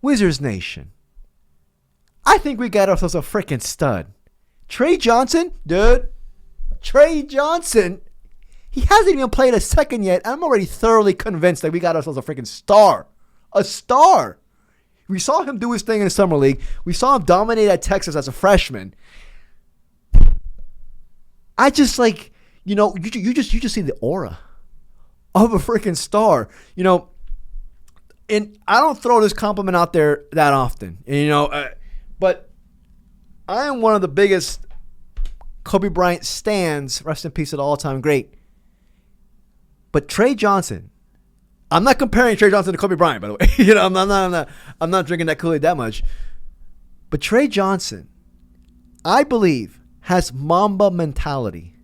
Wizards Nation, I think we got ourselves a freaking stud. Trey Johnson, dude. Trey Johnson. He hasn't even played a second yet. I'm already thoroughly convinced that we got ourselves a freaking star. A star. We saw him do his thing in the summer league. We saw him dominate at Texas as a freshman. I just like, you just see the aura of a freaking star. And I don't throw this compliment out there that often. But I am one of the biggest Kobe Bryant stans, rest in peace, at all-time great. But Trey Johnson, I'm not comparing Trey Johnson to Kobe Bryant, by the way. I'm not drinking that Kool-Aid that much. But Trey Johnson, I believe, has Mamba mentality.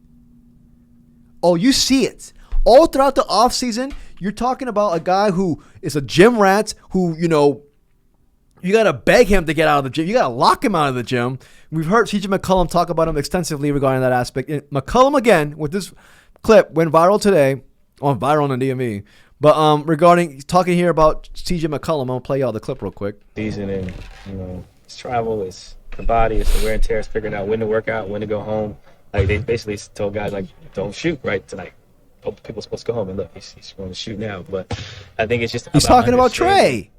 Oh, you see it. All throughout the offseason, you're talking about a guy who is a gym rat who, you got to beg him to get out of the gym. You got to lock him out of the gym. We've heard CJ McCollum talk about him extensively regarding that aspect. And McCollum, again, with this clip, went viral today. Oh, viral on the DME. But regarding talking here about CJ McCollum, I'm going to play y'all the clip real quick. Season and, it's travel, it's the body, it's the wear and tear, it's figuring out when to work out, when to go home. Like, they basically told guys, like, don't shoot right tonight. People are supposed to go home, and look, he's going to shoot now. But I think it's just he's talking about Trey.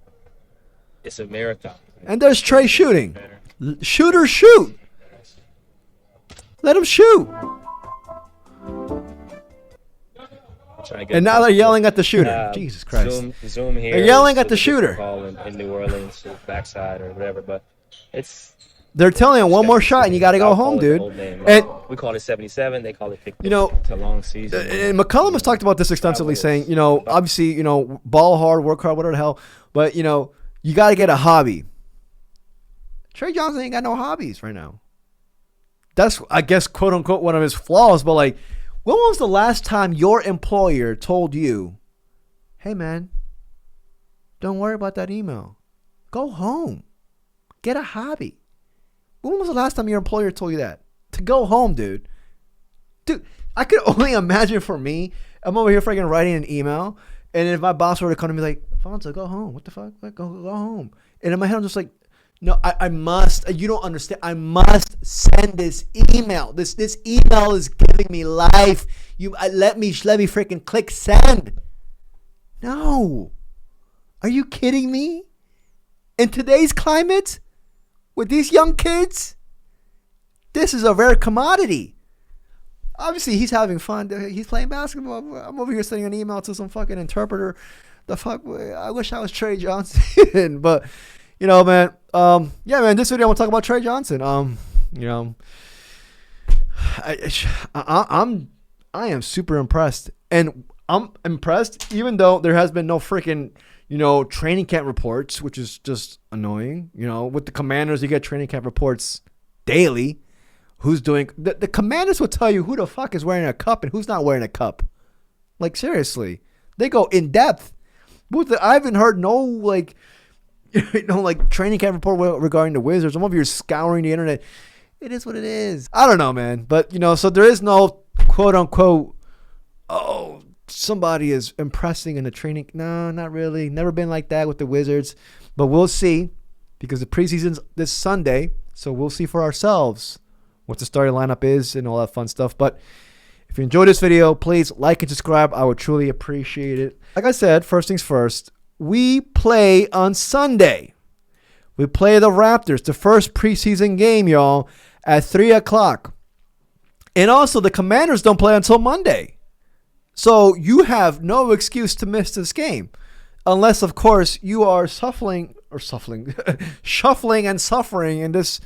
It's a marathon. And there's Trey shooting. Shooter, shoot. Let him shoot. And now they're yelling at the shooter. Jesus Christ. Zoom here. They're yelling at the shooter. In New Orleans, backside or whatever, but they're telling him one more shot and you got to go home, dude. And we call it 77. They call it 50. It's a long season. And McCollum has talked about this extensively, saying, obviously, ball hard, work hard, whatever the hell, but you got to get a hobby. Trey Johnson ain't got no hobbies right now. That's, I guess, quote unquote, one of his flaws. But like, when was the last time your employer told you, "Hey man, don't worry about that email. Go home. Get a hobby"? When was the last time your employer told you that? To go home, dude. Dude, I could only imagine for me. I'm over here freaking writing an email, and if my boss were to come to me like, "Fonzo, go home. What the fuck? Go home." And in my head, I'm just like, no, I must. You don't understand. I must send this email. This email is giving me life. Let me freaking click send. No. Are you kidding me? In today's climate, with these young kids, this is a rare commodity. Obviously, he's having fun. He's playing basketball. I'm over here sending an email to some fucking interpreter. The fuck? I wish I was Trey Johnson. But, man. Yeah, man. This video, I want to talk about Trey Johnson. I am super impressed, and I'm impressed even though there has been no freaking training camp reports, which is just annoying. With the Commanders, you get training camp reports daily. Who's doing the Commanders will tell you who the fuck is wearing a cup and who's not wearing a cup. Like, seriously, they go in depth. I haven't heard no like training camp report regarding the Wizards. I'm over here scouring the internet. It is what it is. I don't know, man. But so there is no quote unquote, oh, somebody is impressing in the training. No, not really. Never been like that with the Wizards. But we'll see, because the preseason's this Sunday, so we'll see for ourselves what the starting lineup is and all that fun stuff. But if you enjoyed this video, please like and subscribe. I would truly appreciate it. Like I said, first things first, we play on Sunday. We play the Raptors, the first preseason game, y'all, at 3 o'clock. And also, the Commanders don't play until Monday. So you have no excuse to miss this game. Unless, of course, you are shuffling and suffering in this,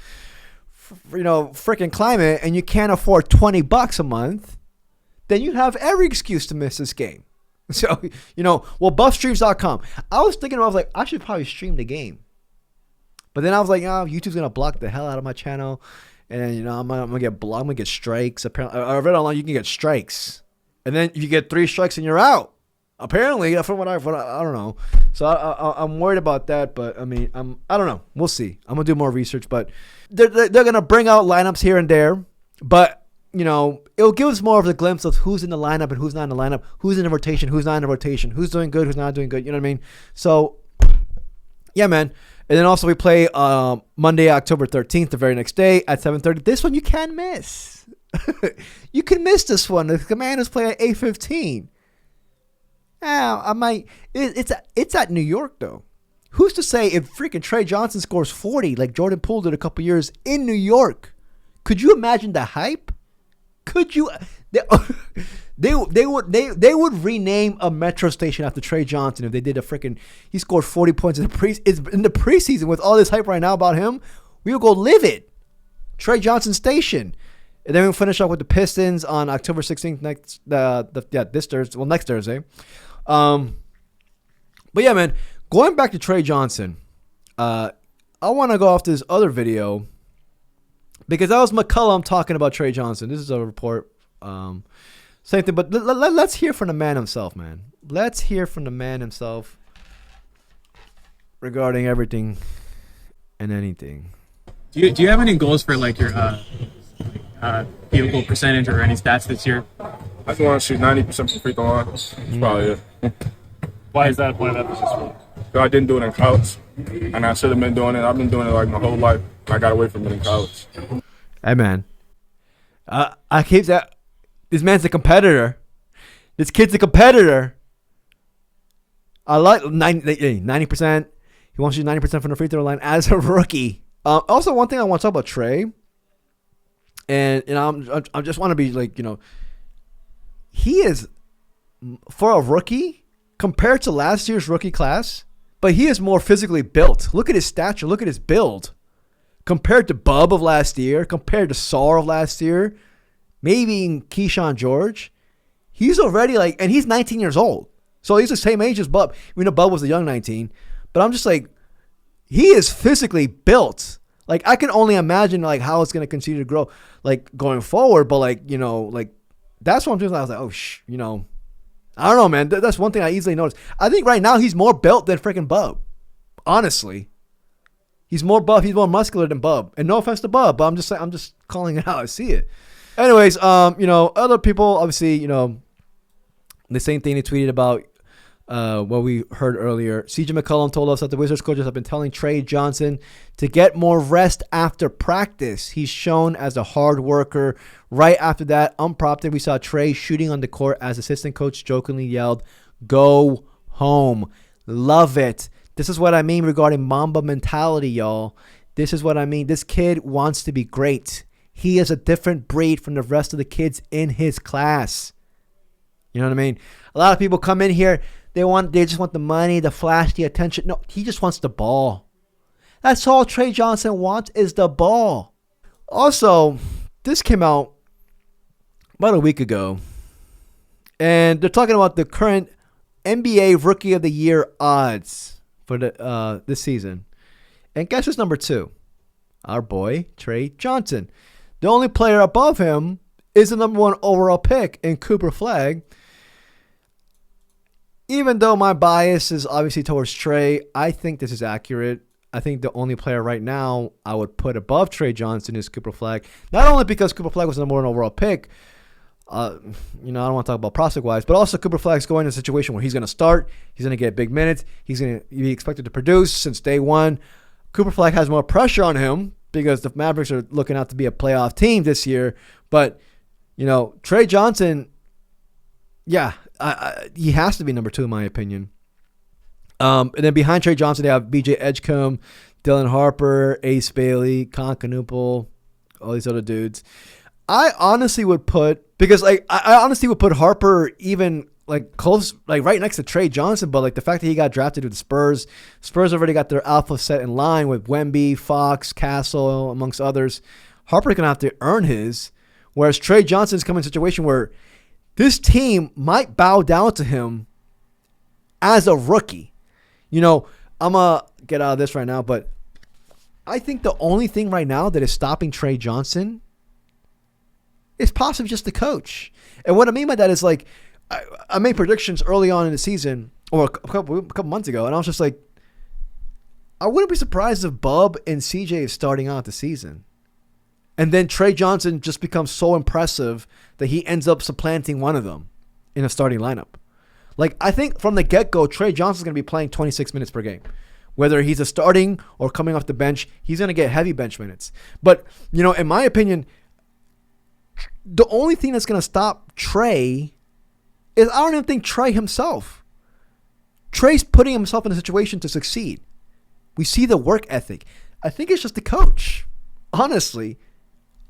freaking climate, and you can't afford $20 a month, then you have every excuse to miss this game. So, buffstreams.com. I was thinking, I should probably stream the game. But then I was like, YouTube's going to block the hell out of my channel. And, I'm going to get blocked. I'm going to get strikes. Apparently, I read online you can get strikes. And then you get 3 strikes and you're out. Apparently, from what I don't know. So I'm worried about that. But, I don't know. We'll see. I'm going to do more research. But they're going to bring out lineups here and there. But, it'll give us more of the glimpse of who's in the lineup and who's not in the lineup, who's in the rotation, who's not in the rotation, who's doing good, who's not doing good. You know what I mean? So, yeah, man. And then also we play Monday, October 13th, the very next day at 7:30. This one you can't miss. You can miss this one. The Commanders play at 8:15. I might. It's at New York though. Who's to say if freaking Trey Johnson scores 40 like Jordan Poole did a couple years in New York? Could you imagine the hype? Could you? They would rename a metro station after Trey Johnson if they did a freaking. He scored 40 points in the preseason with all this hype right now about him. We would go live it. Trey Johnson Station, and then we'll finish up with the Pistons on October 16th next next Thursday. But yeah, man, going back to Trey Johnson, I want to go off this other video because that was McCollum talking about Trey Johnson. This is a report. Same thing, but let's hear from the man himself, man. Let's hear from the man himself regarding everything and anything. Do you have any goals for like your field goal percentage or any stats this year? I just want to shoot 90% from free throw line. That's probably it. Why is that a point of emphasis for you? I didn't do it in college, and I should have been doing it. I've been doing it like my whole life. I got away from it in college. Hey, man. I keep that. This man's a competitor. This kid's a competitor. I like 90%. He wants to shoot 90% from the free throw line as a rookie. Also, one thing I want to talk about Trey, and I just want to be like, he is, for a rookie, compared to last year's rookie class, but he is more physically built. Look at his stature. Look at his build. Compared to Bub of last year, compared to Saar of last year, maybe Keyshawn George, he's already like, and he's 19 years old. So he's the same age as Bub. We know Bub was a young 19, but I'm just like, he is physically built. Like, I can only imagine like how it's going to continue to grow like going forward. But like, that's what I'm doing. I was like, I don't know, man. That's one thing I easily noticed. I think right now he's more built than freaking Bub. Honestly. He's more buff. He's more muscular than Bub. And no offense to Bub, but I'm just calling it out. I see it. Anyways, other people, obviously, the same thing they tweeted about what we heard earlier. CJ McCollum told us that the Wizards coaches have been telling Trey Johnson to get more rest after practice. He's shown as a hard worker. Right after that, unprompted, we saw Trey shooting on the court as assistant coach jokingly yelled, "Go home." Love it. This is what I mean regarding Mamba mentality, y'all. This is what I mean. This kid wants to be great. He is a different breed from the rest of the kids in his class. You know what I mean? A lot of people come in here, they just want the money, the flash, the attention. No, he just wants the ball. That's all Trey Johnson wants is the ball. Also, this came out about a week ago, and they're talking about the current NBA Rookie of the Year odds for this season. And guess who's number 2? Our boy, Trey Johnson. The only player above him is the number 1 overall pick in Cooper Flagg. Even though my bias is obviously towards Trey, I think this is accurate. I think the only player right now I would put above Trey Johnson is Cooper Flagg. Not only because Cooper Flagg was the number 1 overall pick, I don't want to talk about prospect-wise, but also Cooper Flagg's going in a situation where he's going to start. He's going to get big minutes. He's going to be expected to produce since day one. Cooper Flagg has more pressure on him because the Mavericks are looking out to be a playoff team this year. But, Trey Johnson, he has to be number 2 in my opinion. And then behind Trey Johnson, they have B.J. Edgecombe, Dylan Harper, Ace Bailey, Con Canoopel, all these other dudes. I honestly would put Harper even like close, like right next to Trey Johnson, but like the fact that he got drafted with the Spurs already got their alpha set in line with Wemby, Fox, Castle, amongst others. Harper's gonna have to earn his, whereas Trey Johnson's coming in a situation where this team might bow down to him as a rookie. I'm gonna get out of this right now, but I think the only thing right now that is stopping Trey Johnson is possibly just the coach. And what I mean by that is like, I made predictions early on in the season, or a couple months ago, and I was just like, I wouldn't be surprised if Bub and CJ is starting out the season. And then Trey Johnson just becomes so impressive that he ends up supplanting one of them in a starting lineup. Like, I think from the get-go, Trey Johnson's going to be playing 26 minutes per game. Whether he's a starting or coming off the bench, he's going to get heavy bench minutes. But, in my opinion, the only thing that's going to stop Trey is I don't even think Trey himself. Trey's putting himself in a situation to succeed. We see the work ethic. I think it's just the coach. Honestly,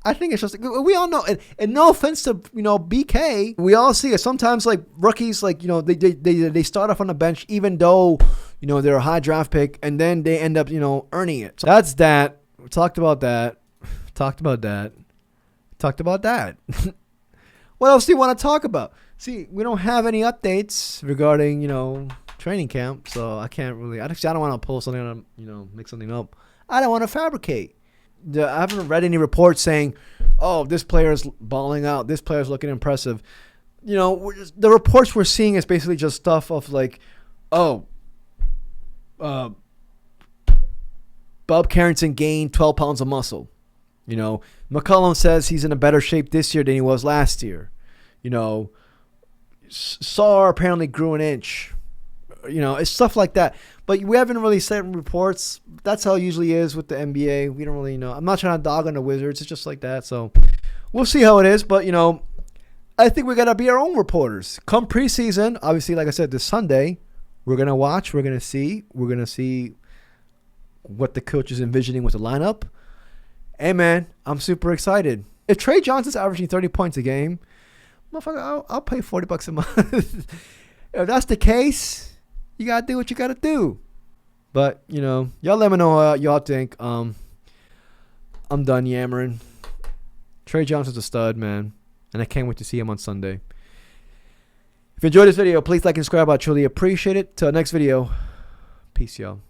I think it's just, we all know, and no offense to, BK, we all see it. Sometimes, like, rookies, like, they start off on the bench even though, they're a high draft pick, and then they end up, earning it. So that's that. We talked about that. What else do you want to talk about? See, we don't have any updates regarding, training camp, so I can't really, I don't want to pull something, make something up. I don't want to fabricate. I haven't read any reports saying, oh, this player is balling out, this player is looking impressive. The reports we're seeing is basically just stuff of like, Bob Carrington gained 12 pounds of muscle. McCollum says he's in a better shape this year than he was last year. Sarr apparently grew an inch. It's stuff like that. But we haven't really seen reports. That's how it usually is with the NBA. We don't really know. I'm not trying to dog on the Wizards. It's just like that. So we'll see how it is. But, I think we got to be our own reporters. Come preseason, obviously, like I said, this Sunday, we're going to watch. We're going to see. We're going to see what the coach is envisioning with the lineup. Hey, man, I'm super excited. If Trey Johnson's averaging 30 points a game, motherfucker, I'll pay $40 a month. If that's the case, you got to do what you got to do. But, y'all let me know what y'all think. I'm done yammering. Trey Johnson's a stud, man. And I can't wait to see him on Sunday. If you enjoyed this video, please like and subscribe. I truly appreciate it. Till next video. Peace, y'all.